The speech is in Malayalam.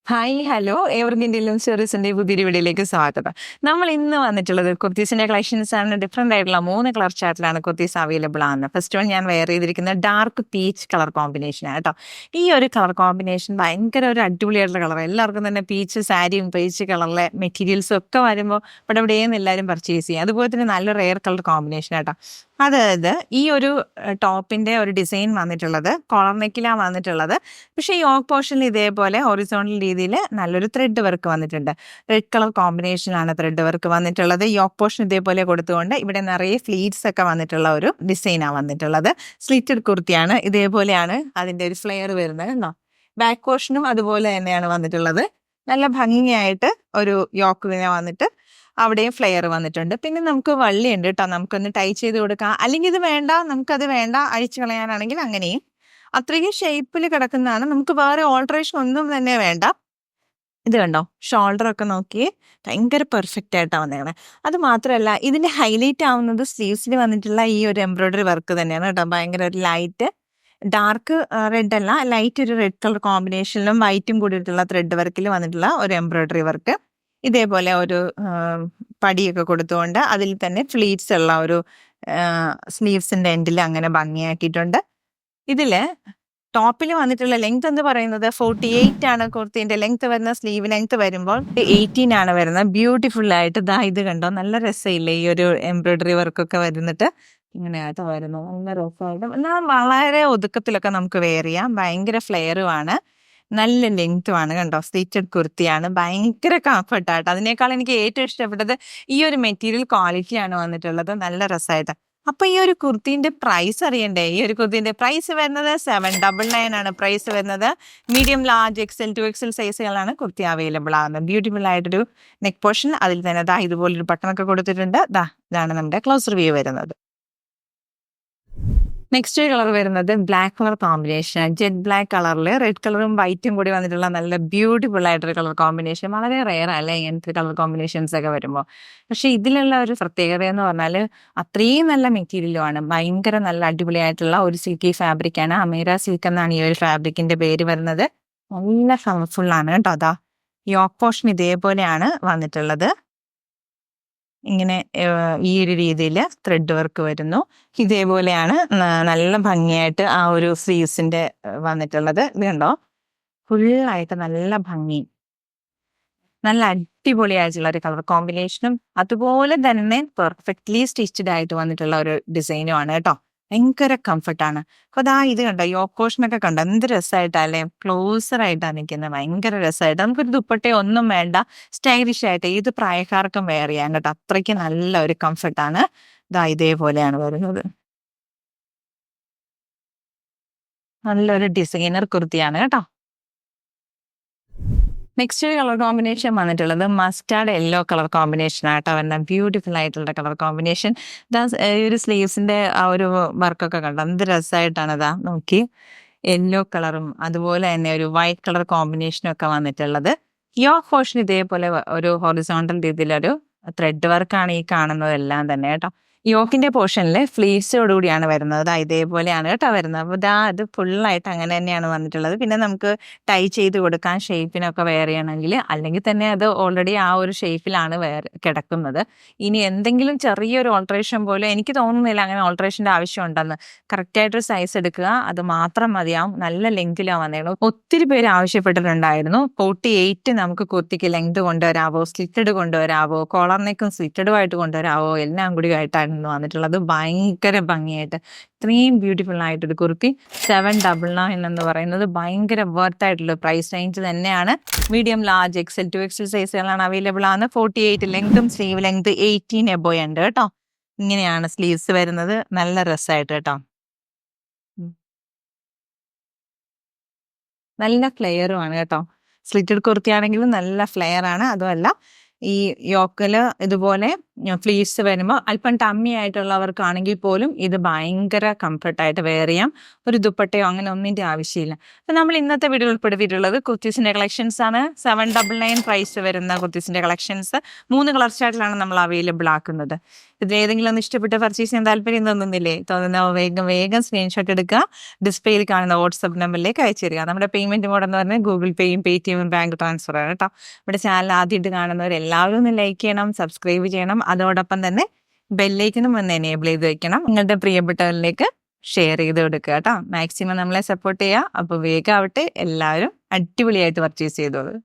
ഹായ് ഹലോ ഏവർക്കും ഇന്ത്യൻ സ്റ്റോറീസിന്റെ പുതിയൊരു വീഡിയോയിലേക്ക് സ്വാഗതം. നമ്മൾ ഇന്ന് വന്നിട്ടുള്ളത് കുർത്തീസിന്റെ കളക്ഷൻസ് ആണ്. ഡിഫറെന്റ് ആയിട്ടുള്ള 3 കളർ ചാർട്ടിലാണ് കുർത്തീസ് അവൈലബിൾ ആണ്. ഫസ്റ്റ് വൺ ഞാൻ വെയർ ചെയ്തിരിക്കുന്നത് ഡാർക്ക് പീച്ച് കളർ കോമ്പിനേഷൻ ആണ് കേട്ടോ. ഈ ഒരു കളർ കോമ്പിനേഷൻ ഭയങ്കര ഒരു അടിപൊളിയായിട്ടുള്ള കളർ. എല്ലാവർക്കും തന്നെ പീച്ച് സാരിയും പീച്ച് കളറിലെ മെറ്റീരിയൽസും ഒക്കെ വരുമ്പോൾ ഇവിടെ എവിടെയെന്ന് എല്ലാവരും പർച്ചേസ് ചെയ്യും. അതുപോലെ തന്നെ നല്ലൊരു എയർ കളർ കോമ്പിനേഷൻ ആട്ടോ. അതായത് ഈ ഒരു ടോപ്പിന്റെ ഒരു ഡിസൈൻ വന്നിട്ടുള്ളത് കോളർ നെക്കിലാണ് വന്നിട്ടുള്ളത്. പക്ഷേ ഈ യോക്ക് പോർഷനിൽ ഇതേപോലെ ഹൊറിസോണ്ടൽ രീതിയിൽ നല്ലൊരു ത്രെഡ് വർക്ക് വന്നിട്ടുണ്ട്. റെഡ് കളർ കോമ്പിനേഷനിലാണ് ത്രെഡ് വർക്ക് വന്നിട്ടുള്ളത്. യോക്ക് പോർഷൻ ഇതേപോലെ കൊടുത്തുകൊണ്ട് ഇവിടെ നിറയെ ഫ്ലീറ്റ്സ് ഒക്കെ വന്നിട്ടുള്ള ഒരു ഡിസൈനാണ് വന്നിട്ടുള്ളത്. സ്ലിറ്റഡ് കുർത്തിയാണ്. ഇതേപോലെയാണ് അതിന്റെ ഒരു ഫ്ലെയർ വരുന്നത് കേട്ടോ. ബാക്ക് പോർഷനും അതുപോലെ തന്നെയാണ് വന്നിട്ടുള്ളത്. നല്ല ഭംഗിയായിട്ട് ഒരു യോക്ക് ഇങ്ങനെ വന്നിട്ട് അവിടെയും ഫ്ലെയർ വന്നിട്ടുണ്ട്. പിന്നെ നമുക്ക് വള്ളിയുണ്ട് കേട്ടോ. നമുക്കൊന്ന് ടൈ ചെയ്ത് കൊടുക്കാം. അല്ലെങ്കിൽ ഇത് വേണ്ട, നമുക്കത് വേണ്ട, അഴിച്ചു കളയാനാണെങ്കിൽ അങ്ങനെയും. അത്രയ്ക്കും ഷേപ്പിൽ കിടക്കുന്നതാണ്. നമുക്ക് വേറെ ഓൾട്ടറേഷൻ ഒന്നും തന്നെ വേണ്ട. ഇത് കണ്ടോ, ഷോൾഡർ ഒക്കെ നോക്കി ഭയങ്കര പെർഫെക്റ്റ് ആയിട്ടാണ് വന്നേക്കണേ. അത് മാത്രമല്ല ഇതിന്റെ ഹൈലൈറ്റ് ആവുന്നത് സ്ലീവ്സിൽ വന്നിട്ടുള്ള ഈ ഒരു എംബ്രോയിഡറി വർക്ക് തന്നെയാണ് കേട്ടോ. ഭയങ്കര ഒരു ലൈറ്റ് ഡാർക്ക് റെഡ് അല്ല, ലൈറ്റ് ഒരു റെഡ് കളർ കോമ്പിനേഷനിലും വൈറ്റും കൂടിയിട്ടുള്ള ത്രെഡ് വർക്കിൽ വന്നിട്ടുള്ള ഒരു എംബ്രോയിഡറി വർക്ക്. ഇതേപോലെ ഒരു പടിയൊക്കെ കൊടുത്തുകൊണ്ട് അതിൽ തന്നെ ഫ്ലീറ്റ്സ് ഉള്ള ഒരു സ്ലീവ്സിന്റെ എൻഡിൽ അങ്ങനെ ഭംഗിയാക്കിയിട്ടുണ്ട്. ഇതില് ടോപ്പിൽ വന്നിട്ടുള്ള ലെങ്ത് എന്ന് പറയുന്നത് 48 ആണ്. കുർത്തിന്റെ ലെങ്ത് വരുന്ന സ്ലീവ് ലെങ്ത് വരുമ്പോൾ 18 ആണ് വരുന്നത്. ബ്യൂട്ടിഫുൾ ആയിട്ട് ഇത് കണ്ടോ, നല്ല രസമില്ലേ ഈ ഒരു എംബ്രോയിഡറി വർക്കൊക്കെ വരുന്നിട്ട് ഇങ്ങനെയായിട്ട് വരുന്നു. നല്ല രസമായിട്ട് എന്നാൽ വളരെ ഒതുക്കത്തിലൊക്കെ നമുക്ക് വെയർ ചെയ്യാം. ഭയങ്കര ഫ്ലെയറുമാണ്, നല്ല ലെങ്ത്തുമാണ് കണ്ടോ. സ്റ്റിച്ചഡ് കുർത്തിയാണ്, ഭയങ്കര കംഫർട്ടായിട്ട്. അതിനേക്കാൾ എനിക്ക് ഏറ്റവും ഇഷ്ടപ്പെട്ടത് ഈ ഒരു മെറ്റീരിയൽ ക്വാളിറ്റിയാണ് വന്നിട്ടുള്ളത്. നല്ല രസമായിട്ട്. അപ്പൊ ഈ ഒരു കുർത്തിന്റെ പ്രൈസ് അറിയണ്ടേ? ഈ ഒരു കുർത്തിന്റെ പ്രൈസ് വരുന്നത് 799 ആണ് പ്രൈസ് വരുന്നത്. മീഡിയം, ലാർജ്, XL, 2XL സൈസുകളാണ് കുർത്തി അവൈലബിൾ ആകുന്നത്. ബ്യൂട്ടിഫുൾ ആയിട്ടൊരു നെക്ക് പോർഷൻ, അതിൽ തന്നെ ഇതുപോലൊരു ബട്ടണൊക്കെ കൊടുത്തിട്ടുണ്ട്. ഇതാണ് നമ്മുടെ ക്ലോസർ വ്യൂ വരുന്നത്. നെക്സ്റ്റ് കളർ വരുന്നത് black colour combination. Jet black കളറിൽ റെഡ് കളറും വൈറ്റും കൂടി വന്നിട്ടുള്ള നല്ല ബ്യൂട്ടിഫുൾ ആയിട്ടൊരു കളർ കോമ്പിനേഷൻ. വളരെ റെയർ അല്ലേ ഇങ്ങനത്തെ കളർ കോമ്പിനേഷൻസ് ഒക്കെ വരുമ്പോൾ. പക്ഷെ ഇതിലുള്ള ഒരു പ്രത്യേകത എന്ന് പറഞ്ഞാൽ അത്രയും നല്ല മെറ്റീരിയലുമാണ്. ഭയങ്കര നല്ല അടിപൊളിയായിട്ടുള്ള ഒരു സിൽക്കി ഫാബ്രിക് ആണ്. അമീര സിൽക്ക് എന്നാണ് ഈ ഒരു ഫാബ്രിക്കിന്റെ പേര് വരുന്നത്. നല്ല കളർഫുൾ ആണ് കേട്ടോ. യോക്ക് പോർഷൻ ഇതേപോലെയാണ് വന്നിട്ടുള്ളത്. ഇങ്ങനെ ഈ ഒരു രീതിയിൽ ത്രെഡ് വർക്ക് വരുന്നു. ഇതേപോലെയാണ് നല്ല ഭംഗിയായിട്ട് ആ ഒരു സ്ലീവ്സിന്റെ വന്നിട്ടുള്ളത്. ഇത് കണ്ടോ, ഫുള്ളായിട്ട് നല്ല ഭംഗി, നല്ല അടിപൊളിയായിട്ടുള്ള ഒരു കളർ കോമ്പിനേഷനും അതുപോലെ തന്നെ പെർഫെക്റ്റ്ലി സ്റ്റിച്ച്ഡ് ആയിട്ട് വന്നിട്ടുള്ള ഒരു ഡിസൈനും ആണ് കേട്ടോ. ഭയങ്കര കംഫർട്ടാണ്. അപ്പൊ ഇത് കണ്ടോ, യോക്ക് പോർഷനൊക്കെ കണ്ടോ, എന്ത് രസമായിട്ടല്ലേ, ക്ലോസർ ആയിട്ടാണ് നിൽക്കുന്നത്. ഭയങ്കര രസമായിട്ട് നമുക്കൊരു ദുപ്പട്ടയോ ഒന്നും വേണ്ട, സ്റ്റൈലിഷ് ആയിട്ട് ഏത് പ്രായക്കാർക്കും വെയർ ചെയ്യാൻ കേട്ടോ. അത്രയ്ക്ക് നല്ല ഒരു കംഫർട്ടാണ്. ഇതേപോലെയാണ് വരുന്നത്. നല്ലൊരു ഡിസൈനർ കുർത്തിയാണ് കേട്ടോ. നെക്സ്റ്റ് കളർ കോമ്പിനേഷൻ വന്നിട്ടുള്ളത് മസ്റ്റാർഡ് യെല്ലോ കളർ കോമ്പിനേഷൻ ആട്ടോ വരുന്നത്. ബ്യൂട്ടിഫുൾ ആയിട്ടുള്ള കളർ കോമ്പിനേഷൻ. ഒരു സ്ലീവ്സിന്റെ ആ ഒരു വർക്കൊക്കെ കണ്ടോ, എന്ത് രസമായിട്ടാണ് നോക്കി. യെല്ലോ കളറും അതുപോലെ തന്നെ ഒരു വൈറ്റ് കളർ കോമ്പിനേഷനും ഒക്കെ വന്നിട്ടുള്ളത്. യോക്ക് പോർഷൻ ഇതേപോലെ ഒരു ഹൊറിസോണ്ടൽ രീതിയിലൊരു ത്രെഡ് വർക്കാണ് ഈ കാണുന്നതെല്ലാം തന്നെ കേട്ടോ. യോക്കിന്റെ പോർഷനിൽ ഫ്ലീറ്റ്സോട് കൂടിയാണ് വരുന്നത്. ഇതേപോലെയാണ് കേട്ടോ വരുന്നത്. അപ്പോൾ അത് ഫുള്ളായിട്ട് അങ്ങനെ തന്നെയാണ് വന്നിട്ടുള്ളത്. പിന്നെ നമുക്ക് ടൈ ചെയ്ത് കൊടുക്കാൻ ഷേപ്പിനൊക്കെ വെയർ ചെയ്യണമെങ്കിൽ, അല്ലെങ്കിൽ തന്നെ അത് ഓൾറെഡി ആ ഒരു ഷേപ്പിലാണ് കിടക്കുന്നത്. ഇനി എന്തെങ്കിലും ചെറിയൊരു ഓൾട്ടറേഷൻ പോലും എനിക്ക് തോന്നുന്നില്ല അങ്ങനെ ഓൾട്ടറേഷൻ്റെ ആവശ്യം ഉണ്ടെന്ന്. കറക്റ്റായിട്ടൊരു സൈസ് എടുക്കുക, അത് മാത്രം മതിയാവും. നല്ല ലെങ്തിലാണ് വന്നേക്കണം. ഒത്തിരി പേര് ആവശ്യപ്പെട്ടിട്ടുണ്ടായിരുന്നു 48 നമുക്ക് കുർത്തിക്ക് ലെങ്ത് കൊണ്ടുവരാവോ, സ്ലിറ്റഡ് കൊണ്ടുവരാവോ, കോളർ നെക്കും സ്ലിറ്റഡുമായിട്ട് കൊണ്ടുവരാവോ, എല്ലാം കൂടി ആയിട്ടാണ് വന്നിട്ടുള്ളത്. ഭയങ്കര ഭംഗിയായിട്ട് ഇത്രയും ബ്യൂട്ടിഫുൾ ആയിട്ടൊരു കുർത്തി 799 എന്ന് പറയുന്നത് ഭയങ്കര വർത്ത് ആയിട്ടുള്ള പ്രൈസ് റേഞ്ച് തന്നെയാണ്. മീഡിയം, ലാർജ്, XL, 2XL സൈസുകളാണ് അവൈലബിൾ ആണ്. 48 ലെങ്തും സ്ലീവ് ലെങ്ത് 18 എബോ ഉണ്ട് കേട്ടോ. ഇങ്ങനെയാണ് സ്ലീവ്സ് വരുന്നത്. നല്ല രസമായിട്ട് കേട്ടോ. നല്ല ഫ്ലെയറുമാണ് കേട്ടോ. സ്ലിറ്റഡ് കുർത്തി ആണെങ്കിലും നല്ല ഫ്ലെയർ ആണ്. അതുമല്ല ഈ യോക്കില് ഇതുപോലെ ഫ്ലീസ് വരുമ്പോൾ അല്പം ടമ്മി ആയിട്ടുള്ളവർക്കാണെങ്കിൽ പോലും ഇത് ഭയങ്കര കംഫർട്ടായിട്ട് വെയർ ചെയ്യാം. ഒരു ദുപ്പട്ടയോ അങ്ങനെ ഒന്നിൻ്റെ ആവശ്യമില്ല. അപ്പം നമ്മൾ ഇന്നത്തെ വീഡിയോ ഉൾപ്പെടുത്തിയിട്ടുള്ളത് കുർത്തീസിൻ്റെ കളക്ഷൻസ് ആണ്. 799 പ്രൈസ് വരുന്ന കുർത്തീസിൻ്റെ കളക്ഷൻസ് 3 കളർ ചാർട്ടിലാണ് നമ്മൾ അവൈലബിൾ ആക്കുന്നത്. ഇതിൽ ഏതെങ്കിലും ഒന്ന് ഇഷ്ടപ്പെട്ട് പർച്ചേസ് ചെയ്യാൻ താല്പര്യം തോന്നുന്ന വേഗം സ്ക്രീൻഷോട്ട് എടുക്കുക. ഡിസ്പ്ലേയിൽ കാണുന്ന വാട്സപ്പ് നമ്പറിലേക്ക് അയച്ചു തരിക. നമ്മുടെ പേയ്മെൻറ്റ് മോഡ് എന്ന് പറഞ്ഞാൽ ഗൂഗിൾ പേയും പേടിഎമ്മും ബാങ്ക് ട്രാൻസ്ഫർ ആണ് കേട്ടോ. നമ്മുടെ ചാനൽ ആദ്യമായിട്ട് കാണുന്നവർ എല്ലാവരും ഒന്ന് ലൈക്ക് ചെയ്യണം, സബ്സ്ക്രൈബ് ചെയ്യണം. അതോടൊപ്പം തന്നെ ബെല്ലൈക്കനും ഒന്ന് എനേബിൾ ചെയ്ത് വെക്കണം. നിങ്ങളുടെ പ്രിയപ്പെട്ടവരിലേക്ക് ഷെയർ ചെയ്ത് കൊടുക്കുക കേട്ടോ. മാക്സിമം നമ്മളെ സപ്പോർട്ട് ചെയ്യുക. അപ്പോൾ വേഗം ആവട്ടെ, എല്ലാവരും അടിപൊളിയായിട്ട് പർച്ചേസ് ചെയ്തോളൂ.